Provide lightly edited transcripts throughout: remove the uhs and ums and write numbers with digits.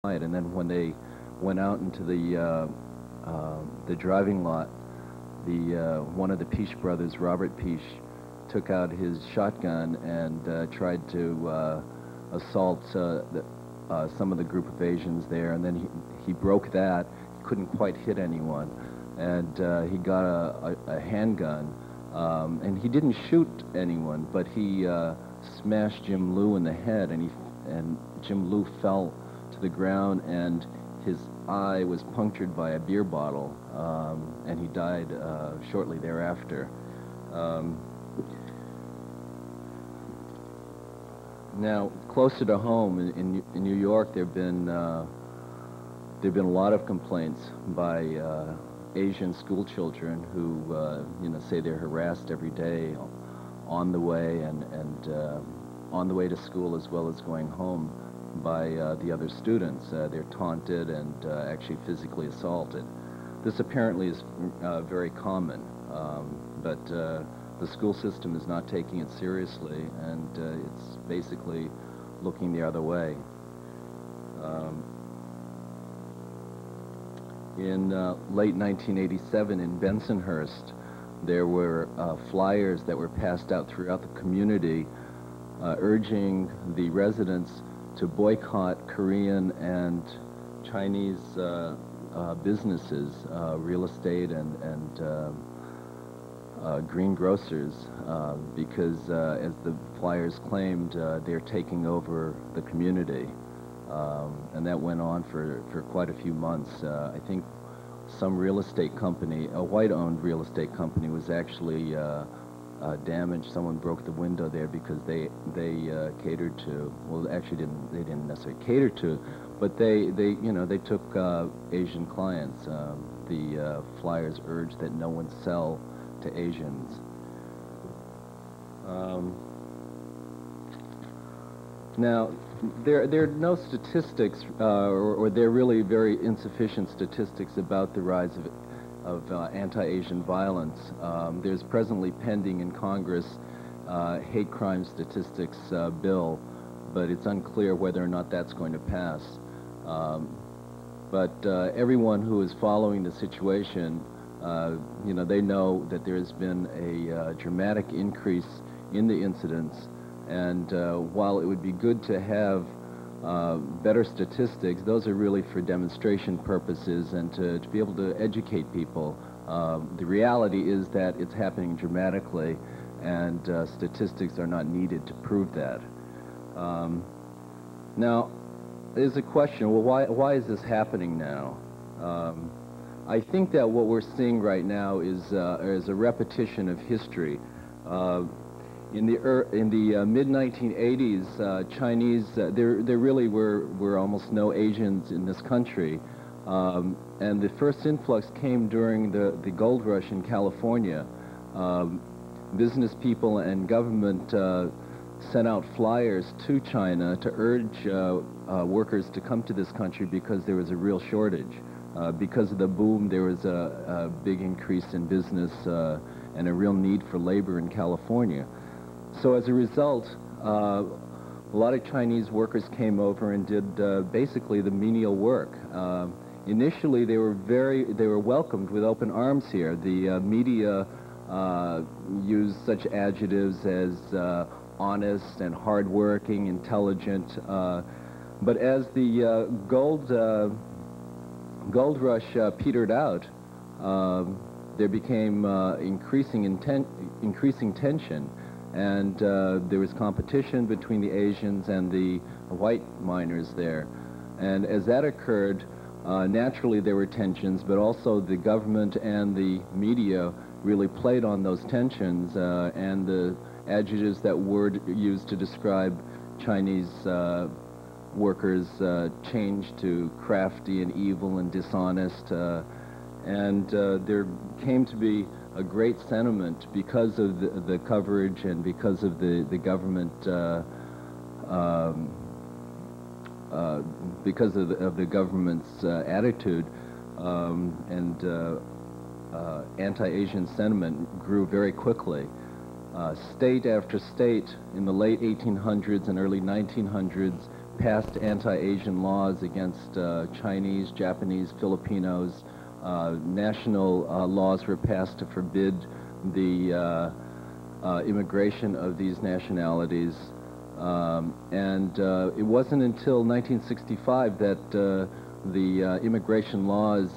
night. And then when they went out into the driving lot, one of the Peach brothers, Robert Peach, took out his shotgun and tried to assault some of the group of Asians there, and then he broke that. He couldn't quite hit anyone, and he got a handgun, and he didn't shoot anyone, but he smashed Jim Liu in the head, and Jim Liu fell to the ground, and his eye was punctured by a beer bottle, and he died shortly thereafter. Now, closer to home in New York, there've been a lot of complaints by Asian school children who say they're harassed every day on the way and on the way to school as well as going home by the other students. They're taunted and actually physically assaulted. This apparently is very common, but the school system is not taking it seriously, and it's basically looking the other way. In late 1987 in Bensonhurst, there were flyers that were passed out throughout the community urging the residents to boycott Korean and Chinese businesses, real estate and greengrocers, because as the flyers claimed, they're taking over the community. And that went on for quite a few months. I think some real estate company, a white-owned real estate company, was actually damaged. Someone broke the window there because they catered to, well, actually they didn't necessarily cater to, but they took Asian clients. The flyers urged that no one sell to Asians. Now, there are no statistics, or there are really very insufficient statistics about the rise of anti-Asian violence. There's presently pending in Congress hate crime statistics bill, but it's unclear whether or not that's going to pass. But everyone who is following the situation, they know that there has been a dramatic increase in the incidents, and while it would be good to have better statistics, those are really for demonstration purposes and to be able to educate people. The reality is that it's happening dramatically, and statistics are not needed to prove that. Now, there's a question, well, why is this happening now? I think that what we're seeing right now is a repetition of history. In the mid-1980s, Chinese, there really were almost no Asians in this country, and the first influx came during the gold rush in California. Business people and government sent out flyers to China to urge workers to come to this country because there was a real shortage. Because of the boom, there was a big increase in business and a real need for labor in California. So as a result, a lot of Chinese workers came over and did basically the menial work. Initially, they were welcomed with open arms here. The media used such adjectives as honest and hardworking, intelligent. But as the gold rush petered out, there became increasing tension, and there was competition between the Asians and the white miners there. And as that occurred, naturally there were tensions, but also the government and the media really played on those tensions, and the adjectives that were used to describe Chinese workers changed to crafty and evil and dishonest, and there came to be a great sentiment because of the coverage and because of the government, because of the government's attitude, and anti-Asian sentiment grew very quickly. State after state in the late 1800s and early 1900s passed anti-Asian laws against Chinese, Japanese, Filipinos. National laws were passed to forbid the immigration of these nationalities. And it wasn't until 1965 that the immigration laws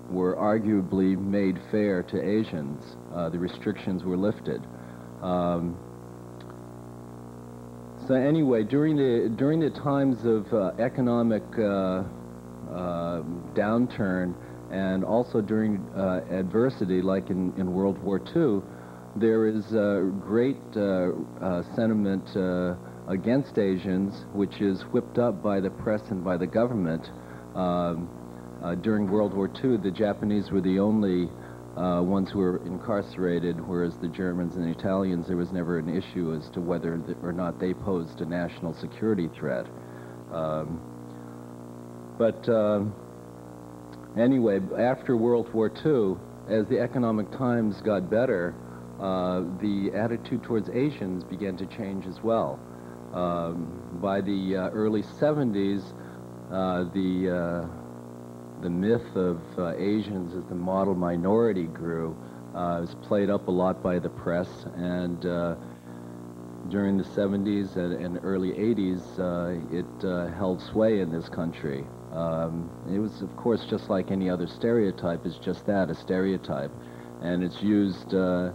were arguably made fair to Asians. The restrictions were lifted. So anyway, during the times of economic downturn, and also during adversity, like in World War II, there is great sentiment against Asians, which is whipped up by the press and by the government. During World War II, the Japanese were the only ones who were incarcerated, whereas the Germans and the Italians, there was never an issue as to whether or not they posed a national security threat. Anyway, after World War II, as the economic times got better, the attitude towards Asians began to change as well. By the early 70s, the myth of Asians as the model minority grew. It was played up a lot by the press, and during the 70s and early 80s, it held sway in this country. It was, of course, just like any other stereotype. It's just that, a stereotype. And it's used to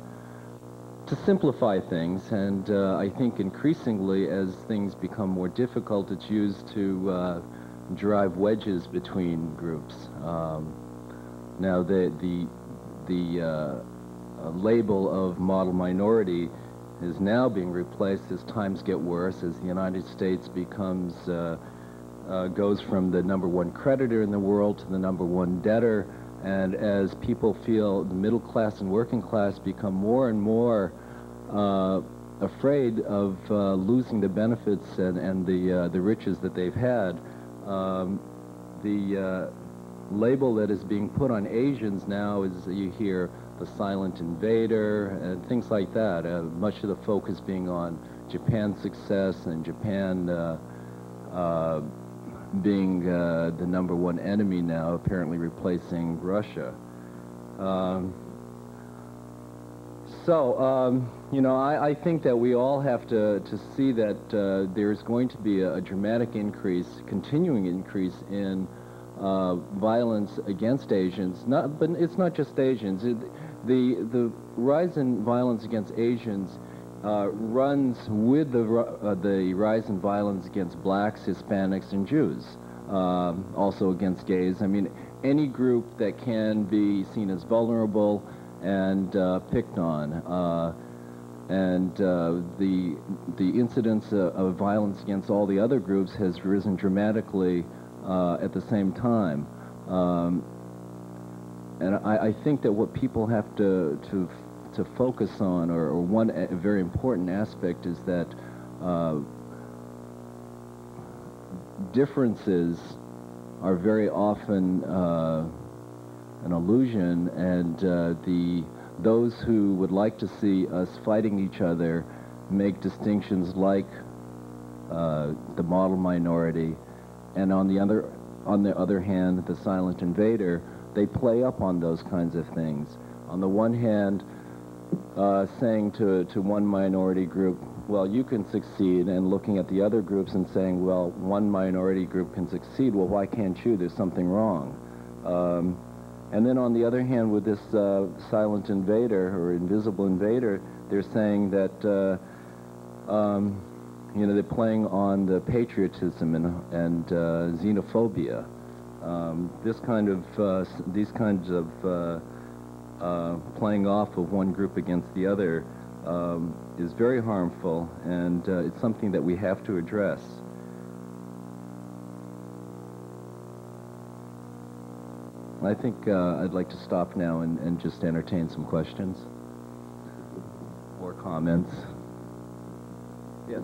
simplify things, and I think increasingly, as things become more difficult, it's used to drive wedges between groups. Now, the label of model minority is now being replaced as times get worse, as the United States becomes goes from the #1 creditor in the world to the #1 debtor, and as people feel the middle class and working class become more and more afraid of losing the benefits and the riches that they've had, the label that is being put on Asians now is, you hear, the silent invader and things like that. Much of the focus being on Japan's success and Japan being the #1 enemy now, apparently replacing Russia. You know, I think that we all have to see that there's going to be a dramatic increase, continuing increase in violence against Asians. But it's not just Asians. The rise in violence against Asians runs with the rise in violence against blacks, Hispanics, and Jews. Also against gays. I mean, any group that can be seen as vulnerable and picked on. The incidence of violence against all the other groups has risen dramatically at the same time. And I think that what people have to focus on, or one very important aspect, is that differences are very often an illusion, and those who would like to see us fighting each other make distinctions like the model minority, and on the other hand, the silent invader. They play up on those kinds of things. On the one hand, saying to one minority group, well, you can succeed, and looking at the other groups and saying, well, one minority group can succeed, well, why can't you? There's something wrong. And then on the other hand, with this silent invader or invisible invader, they're saying that, you know, they're playing on the patriotism and xenophobia. These kinds of playing off of one group against the other is very harmful, and it's something that we have to address. I think I'd like to stop now and just entertain some questions or comments. Yes.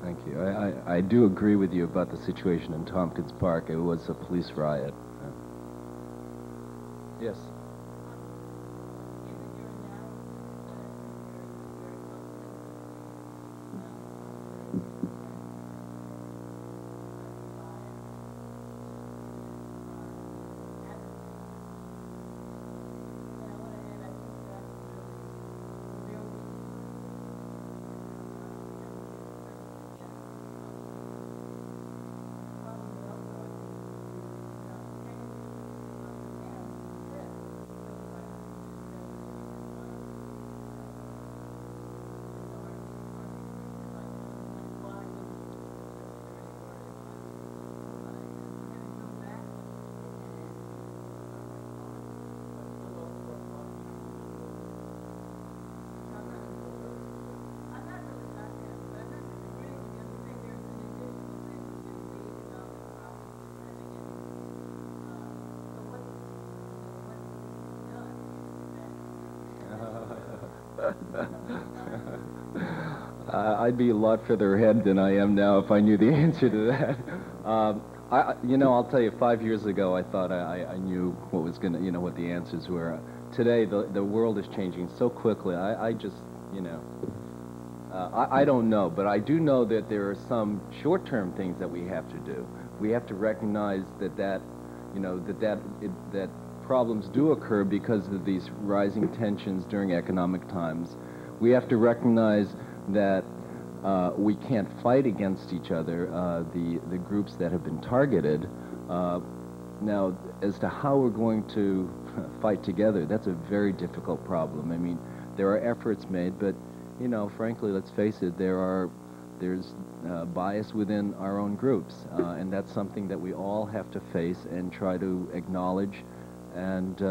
Thank you. I do agree with you about the situation in Tompkins Park. It was a police riot. Yes. I'd be a lot further ahead than I am now if I knew the answer to that. I'll tell you, 5 years ago, I thought I knew what was gonna, what the answers were. Today, the world is changing so quickly. I just, I don't know, but I do know that there are some short-term things that we have to do. We have to recognize that problems do occur because of these rising tensions during economic times. We have to recognize that we can't fight against each other, the groups that have been targeted. Now, as to how we're going to fight together, that's a very difficult problem. I mean, there are efforts made, but, frankly, let's face it, there's bias within our own groups, and that's something that we all have to face and try to acknowledge and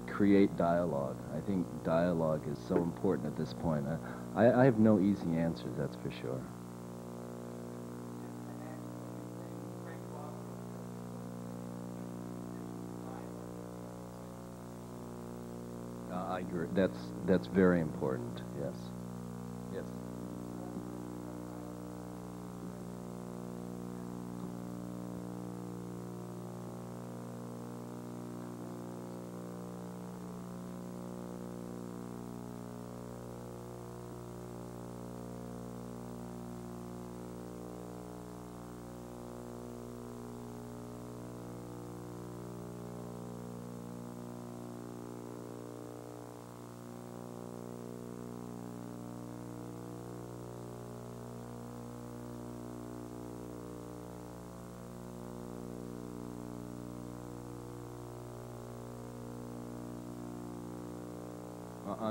create dialogue. I think dialogue is so important at this point. I have no easy answers, that's for sure. I agree. That's very important. Yes. Yes.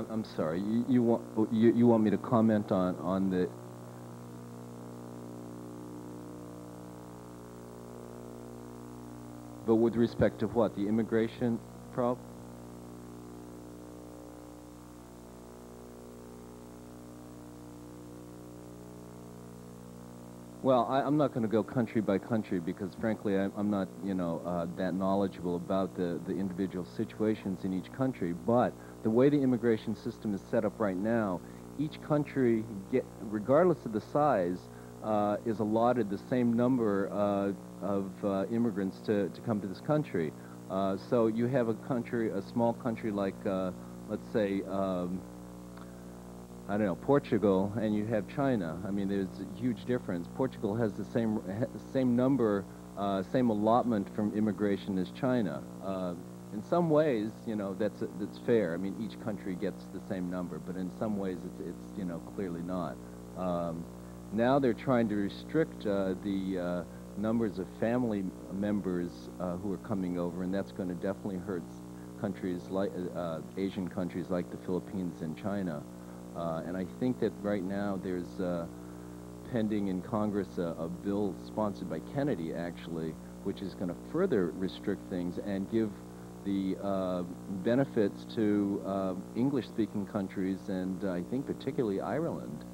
I'm sorry. You want me to comment on the? But with respect to what? The immigration problem? Well, I'm not going to go country by country because, frankly, I'm not, that knowledgeable about the individual situations in each country. But the way the immigration system is set up right now, each country, regardless of the size, is allotted the same number of immigrants to come to this country. So you have a small country like, let's say, I don't know, Portugal, and you have China. I mean, there's a huge difference. Portugal has the same number, same allotment from immigration as China. In some ways, that's fair. I mean, each country gets the same number, but in some ways, it's clearly not. Now they're trying to restrict the numbers of family members who are coming over, and that's going to definitely hurt countries like Asian countries like the Philippines and China. And I think that right now there's pending in Congress a bill sponsored by Kennedy, actually, which is going to further restrict things and give the benefits to English-speaking countries, and I think particularly Ireland.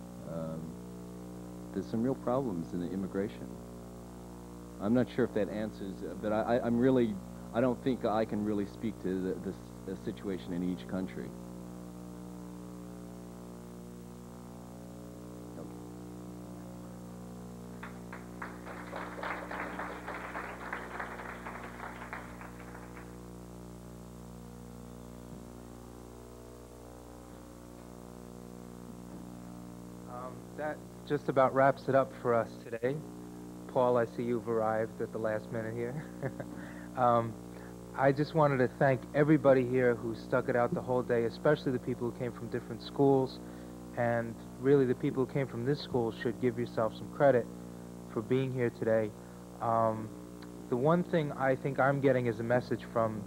There's some real problems in the immigration. I'm not sure if that answers, but I don't think I can really speak to the situation in each country. That just about wraps it up for us today. Paul, I see you've arrived at the last minute here. um, I just wanted to thank everybody here who stuck it out the whole day, especially the people who came from different schools. And really, the people who came from this school should give yourself some credit for being here today. The one thing I think I'm getting as a message from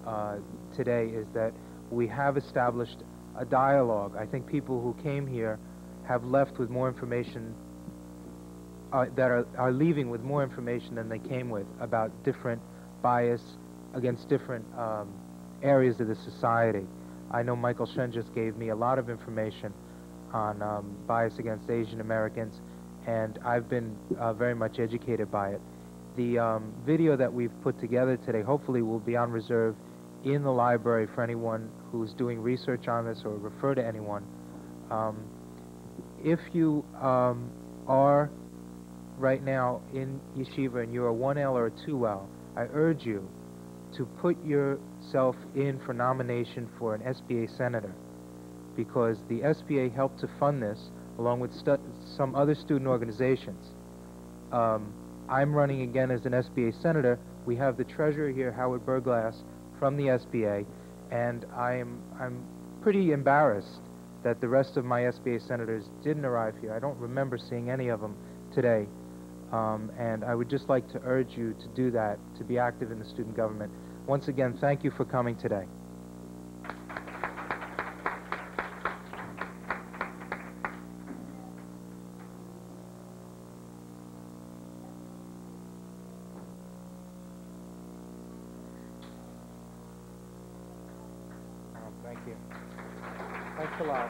today is that we have established a dialogue. I think people who came here have left with more information, that are leaving with more information than they came with about different bias against different areas of the society. I know Michael Shen just gave me a lot of information on bias against Asian Americans, and I've been very much educated by it. The video that we've put together today hopefully will be on reserve in the library for anyone who's doing research on this or refer to anyone. If you are right now in yeshiva and you're a 1L or a 2L, I urge you to put yourself in for nomination for an SBA senator, because the SBA helped to fund this along with some other student organizations. I'm running again as an SBA senator. We have the treasurer here, Howard Berglass, from the SBA, and I'm pretty embarrassed that the rest of my SBA senators didn't arrive here. I don't remember seeing any of them today. And I would just like to urge you to do that, to be active in the student government. Once again, thank you for coming today. Thank you. Thanks a lot.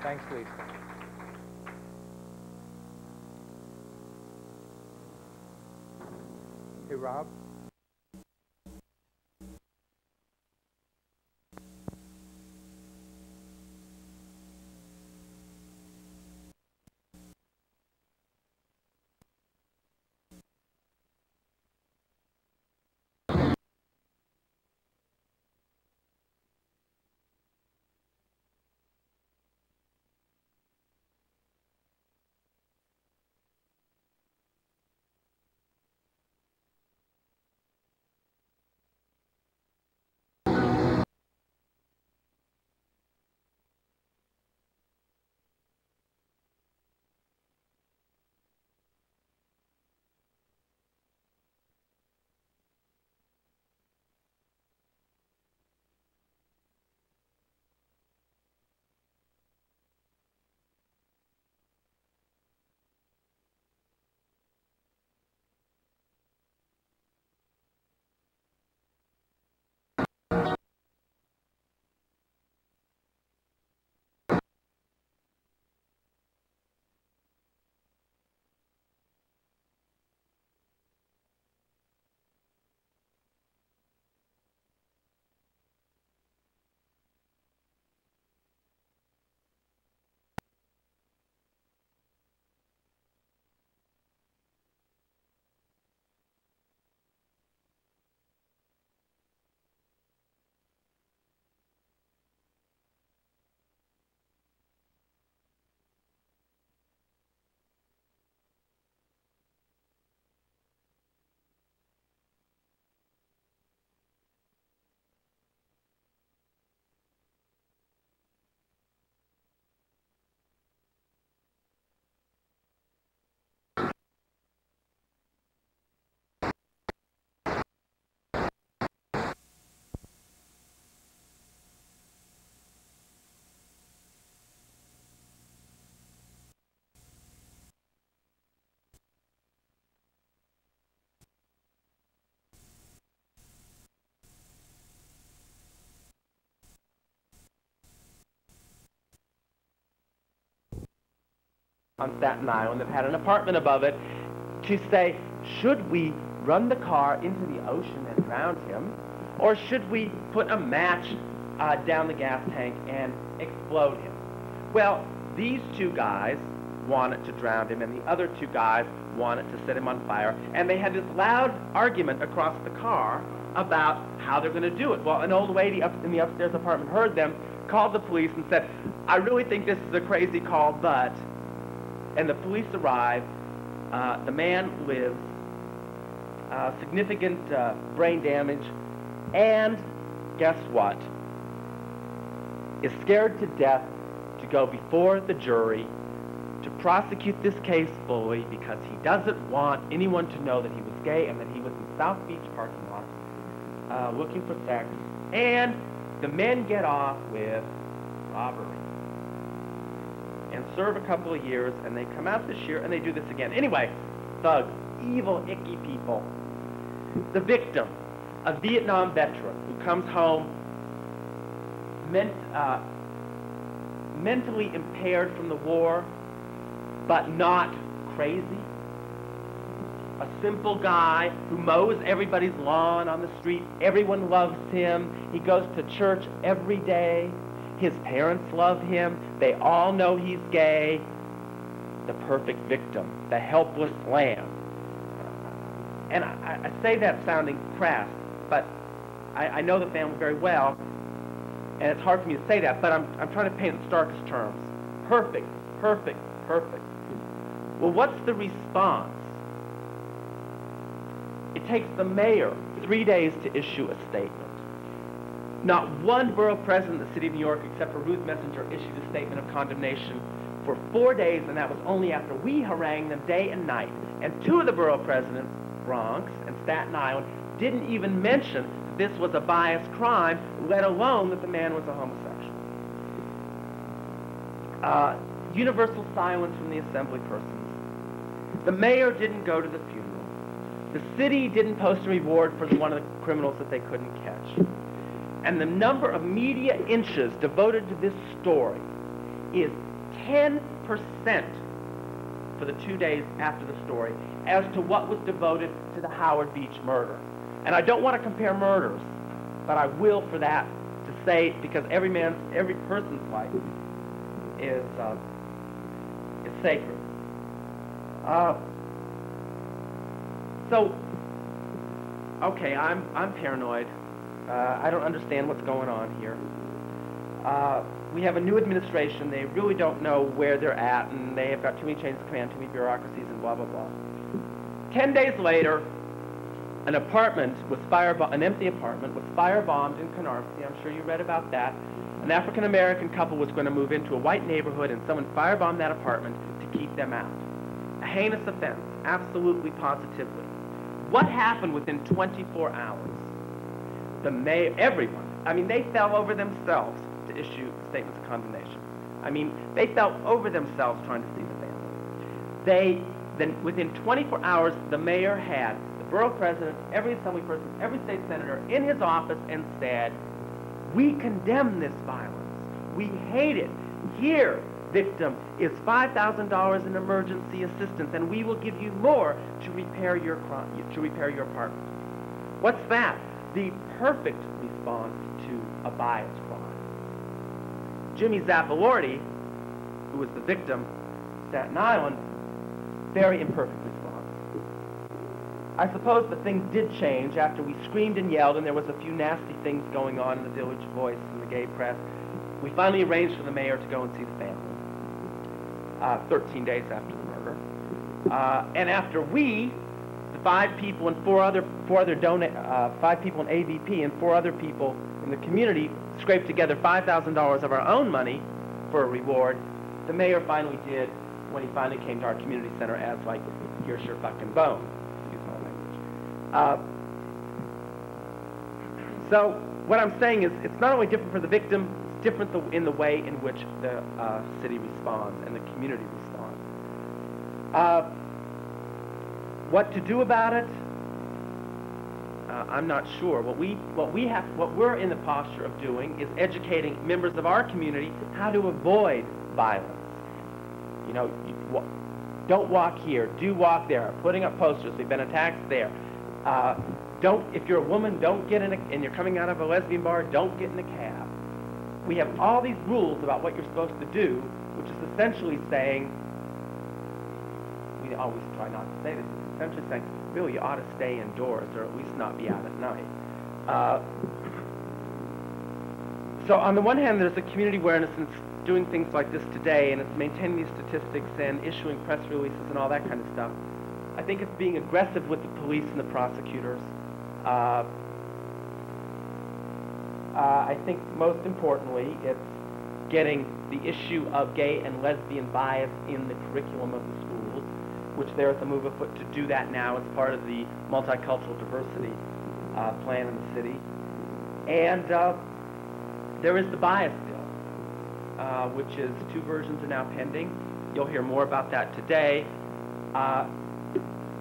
Thanks, Lisa. Hey, Rob. On Staten Island that had an apartment above it, to say, should we run the car into the ocean and drown him, or should we put a match down the gas tank and explode him? Well, these two guys wanted to drown him, and the other two guys wanted to set him on fire, and they had this loud argument across the car about how they're going to do it. Well, an old lady up in the upstairs apartment heard them called the police and said, I really think this is a crazy call, but, and the police arrived. The man lives, significant brain damage, and guess what? Is scared to death to go before the jury to prosecute this case fully because he doesn't want anyone to know that he was gay and that he was in South Beach parking lot looking for sex. And the men get off with robbery and serve a couple of years, and they come out this year and they do this again. Anyway, thugs, evil, icky people. The victim, a Vietnam veteran who comes home mentally impaired from the war, but not crazy. A simple guy who mows everybody's lawn on the street. Everyone loves him. He goes to church every day. His parents love him. They all know he's gay. The perfect victim, the helpless lamb. And I say that sounding crass, but I know the family very well, and it's hard for me to say that, but I'm trying to paint in starkest terms. Perfect, perfect, perfect. Well, what's the response? It takes the mayor 3 days to issue a statement. Not one borough president in the city of New York, except for Ruth Messenger, issued a statement of condemnation for 4 days, and that was only after we harangued them day and night. And 2 of the borough presidents, Bronx and Staten Island, didn't even mention that this was a biased crime, let alone that the man was a homosexual. Universal silence from the assembly persons. The mayor didn't go to the funeral. The city didn't post a reward for one of the criminals that they couldn't catch. And the number of media inches devoted to this story is 10% for the 2 days after the story as to what was devoted to the Howard Beach murder. And I don't want to compare murders, but I will for that to say, because every person's life is sacred. So, okay, I'm paranoid. I don't understand what's going on here. We have a new administration. They really don't know where they're at, and they have got too many chains of command, too many bureaucracies, and blah, blah, blah. 10 days later, an empty apartment was firebombed in Canarsie. I'm sure you read about that. An African-American couple was going to move into a white neighborhood, and someone firebombed that apartment to keep them out. A heinous offense, absolutely, positively. What happened within 24 hours? Everyone, they fell over themselves to issue statements of condemnation. They fell over themselves trying to see the family. Then within 24 hours, the mayor had the borough president, every assembly person, every state senator in his office and said, we condemn this violence. We hate it. Here, victim, is $5,000 in emergency assistance, and we will give you more to repair your apartment. What's that? The perfect response to a biased crime. Jimmy Zappalorti, who was the victim, Staten Island, very imperfect response. I suppose the things did change after we screamed and yelled, and there was a few nasty things going on in the Village Voice and the gay press. We finally arranged for the mayor to go and see the family, 13 days after the murder. And after we, the 5 people and 5 people in AVP and 4 other people in the community scraped together $5,000 of our own money for a reward, the mayor finally did when he finally came to our community center as like, here's your fucking bone. Excuse my language. So what I'm saying is it's not only different for the victim, it's different in the way in which the city responds and the community responds. What to do about it? I'm not sure. What we're in the posture of doing is educating members of our community how to avoid violence. Don't walk here, do walk there. Putting up posters, we've been attacked there. If you're a woman, don't get and you're coming out of a lesbian bar, don't get in a cab. We have all these rules about what you're supposed to do, which is essentially saying, we always try not to say this, it's essentially saying, Bill, you ought to stay indoors or at least not be out at night. So on the one hand, there's a community awareness, and it's doing things like this today, and it's maintaining these statistics and issuing press releases and all that kind of stuff. I think it's being aggressive with the police and the prosecutors. I think most importantly, it's getting the issue of gay and lesbian bias in the curriculum of the schools, which there is a move afoot to do that now as part of the multicultural diversity plan in the city. And there is the bias bill, which is 2 versions are now pending. You'll hear more about that today.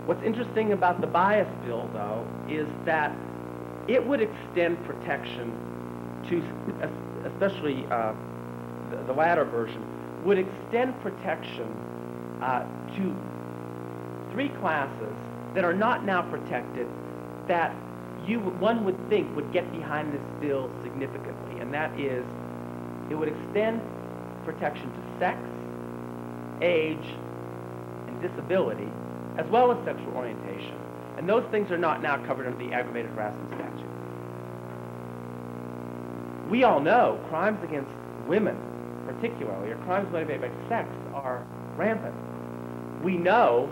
What's interesting about the bias bill, though, is that it would extend protection to, especially the latter version, would extend protection to 3 classes that are not now protected that one would think would get behind this bill significantly, and that is, it would extend protection to sex, age, and disability, as well as sexual orientation. And those things are not now covered under the aggravated harassment statute. We all know crimes against women, particularly, or crimes motivated by sex, are rampant. We know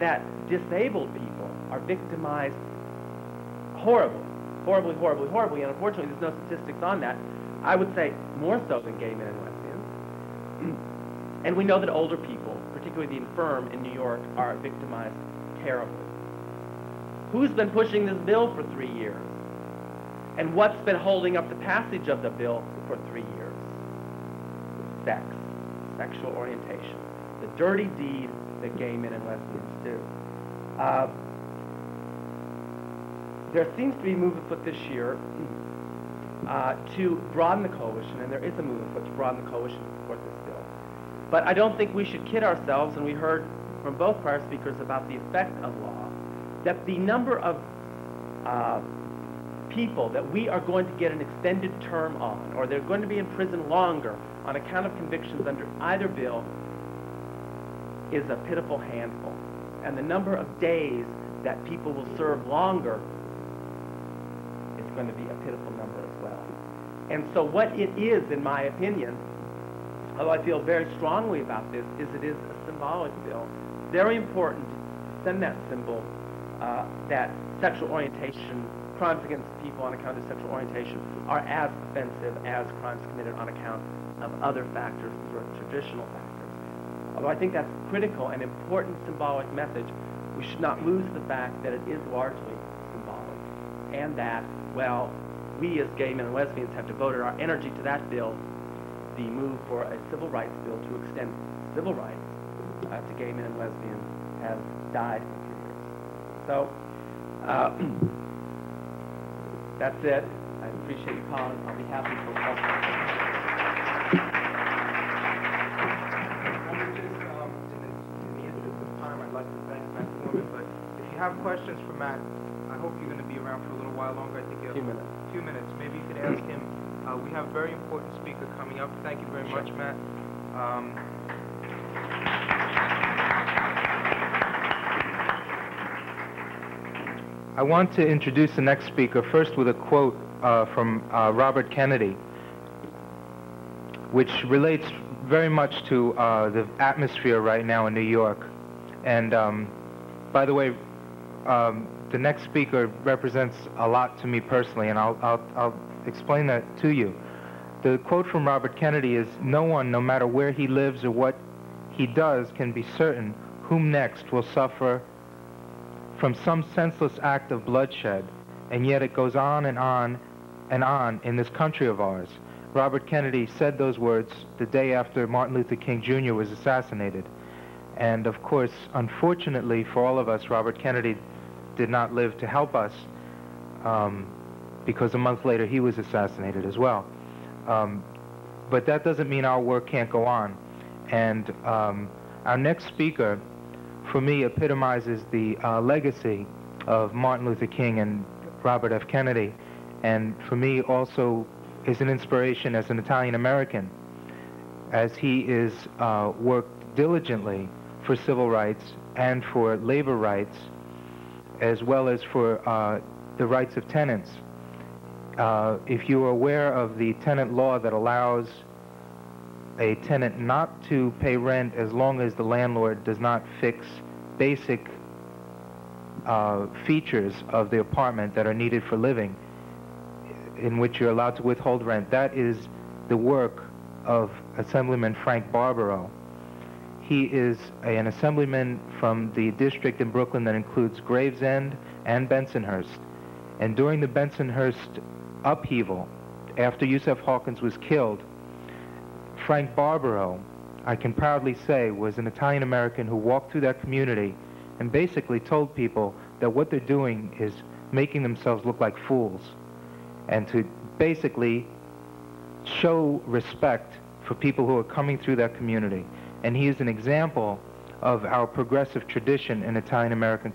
that disabled people are victimized horribly, and unfortunately there's no statistics on that. I would say more so than gay men and lesbians. And we know that older people, particularly the infirm in New York, are victimized terribly. Who's been pushing this bill for 3 years? And what's been holding up the passage of the bill for 3 years? Sex, sexual orientation, the dirty deed that gay men and lesbians do. There seems to be a move afoot this year to broaden the coalition, and there is a move afoot to broaden the coalition to support this bill. But I don't think we should kid ourselves, and we heard from both prior speakers about the effect of law, that the number of people that we are going to get an extended term on, or they're going to be in prison longer on account of convictions under either bill, is a pitiful handful. And the number of days that people will serve longer is going to be a pitiful number as well. And so what it is, in my opinion, although I feel very strongly about this, is it is a symbolic bill. Very important to send that symbol that sexual orientation, crimes against people on account of sexual orientation, are as offensive as crimes committed on account of other factors, sort of traditional factors. Although I think that's critical and important symbolic message, we should not lose the fact that it is largely symbolic, and that, well, we as gay men and lesbians have devoted our energy to that bill. The move for a civil rights bill to extend civil rights to gay men and lesbians has died for 3 years. So, that's it. I appreciate you calling. I'll be happy for questions. In the interest of time, I'd like to thank Matt Foreman, but if you have questions for Matt, I hope you're going to be around for a little while longer. I think you have 2 minutes. 2 minutes. Maybe you could ask him. We have a very important speaker coming up. Thank you very much, Matt. I want to introduce the next speaker first with a quote from Robert Kennedy, which relates very much to the atmosphere right now in New York. And by the way, the next speaker represents a lot to me personally, and I'll explain that to you. The quote from Robert Kennedy is, "No one, no matter where he lives or what he does, can be certain whom next will suffer from some senseless act of bloodshed, and yet it goes on and on and on in this country of ours." Robert Kennedy said those words the day after Martin Luther King Jr. was assassinated. And of course, unfortunately for all of us, Robert Kennedy did not live to help us, because a month later he was assassinated as well. But that doesn't mean our work can't go on. And our next speaker, for me, epitomizes the legacy of Martin Luther King and Robert F. Kennedy, and for me also is an inspiration as an Italian American, as he is worked diligently for civil rights and for labor rights, as well as for the rights of tenants. If you are aware of the tenant law that allows a tenant not to pay rent as long as the landlord does not fix basic features of the apartment that are needed for living, in which you're allowed to withhold rent, that is the work of Assemblyman Frank Barbaro. He is an assemblyman from the district in Brooklyn that includes Gravesend and Bensonhurst. And during the Bensonhurst upheaval, after Yusef Hawkins was killed, Frank Barbaro, I can proudly say, was an Italian-American who walked through that community and basically told people that what they're doing is making themselves look like fools, and to basically show respect for people who are coming through that community. And he is an example of our progressive tradition in Italian-American